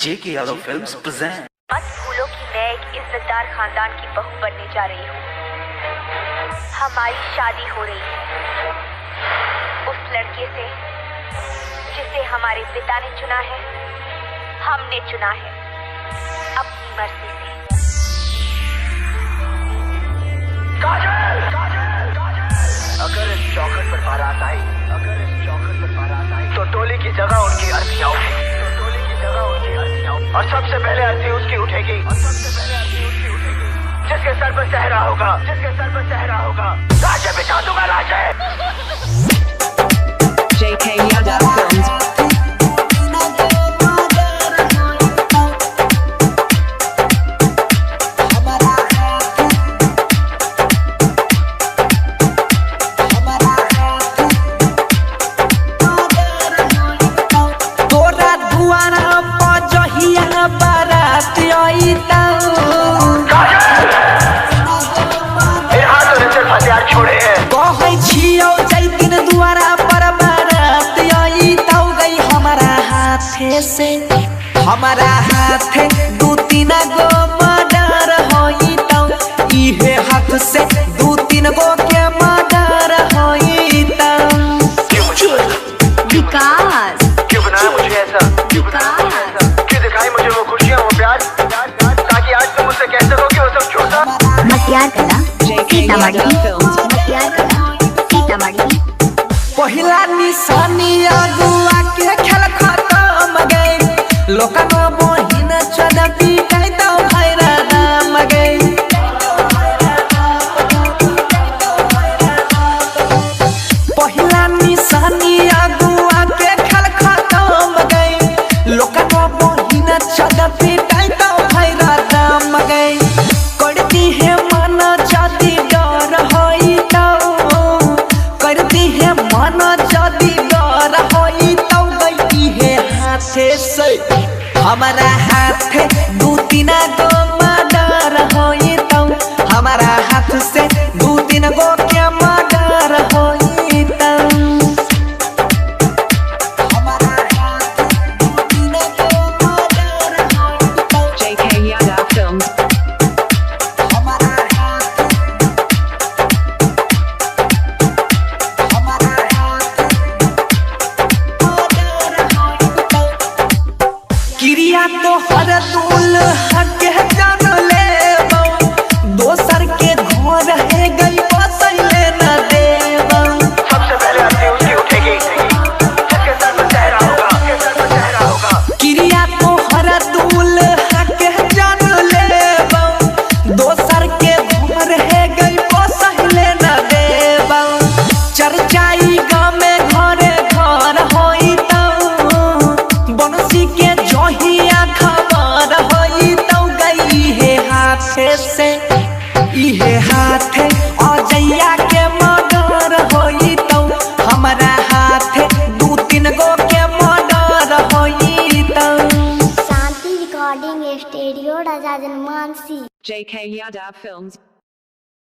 जेके Yadav films present. मत भूलो कि मैं एक इज्जतदार खानदान की बहू बनने जा रही हूँ। हमारी शादी हो रही है उस लड़के से जिसे हमारे पिता ने चुना है, हमने चुना है अपनी मर्जी से। अगर इस चौखट पर बारात आई, तो टोली की जगह उनकी अर्थियां उठेगी, और सबसे पहले अर्थी उसकी उठेगी, जिसके सर पर सहरा होगा, राजे बिछा दूंगा राजे। JK Yadav Films। से हमारा हाथ दू तीन गो मर्डर होई तो इहे हाथ से दू तीन गो के मर्डर होई तो। विकास क्यों बनाया मुझे ऐसा, क्यों दिखाई मुझे वो खुशियाँ, वो प्यार, ताकि आज तुम मुझसे कह सको कि वो सब झूठा। मतियार कला सीतामढ़ी पहिला निशानी अगुआ के खेल खत्म गए, लोकन बहिन चदपी कह तो भैरा दाम गए। पहिला निशानी अगुआ के खेल खत्म गए, लोकन बहिन चदपी कह तो भैरा दाम गए। करती है मन जदी डर होई तो, करती है मन जदी डर होई तो गई है हाथे से हमारा हाथ दू तीन गो मर्डर होई तो, हमारा हाथ से दू तीन गो के मर्डर होई तो। हमारा हाथ दू तीन गो मर्डर होई तो। JK Yadav Films। हमारा हाथ क्रिया तो हर दूल हक जान ले, दोसर के घर है गई बसैले न देव। सबसे पहले अर्थी उसकी उठेगी, जिसके सर पर सहरा होगा, क्रिया तो हर दूल हक जान ले, दोसर के घर है गई बसैले न देव। चर्चाई गाँव में घरे घर होई तो, बंसी के जहिया खबर होई तो गई है हाथे से इहे हाथ अजैया के मर्डर होई तो, हमारा हाथ दू तीन गो के मर्डर होई तो। शांति रिकॉर्डिंग स्टूडियो राजा जनमानसी। JK Yadav Films।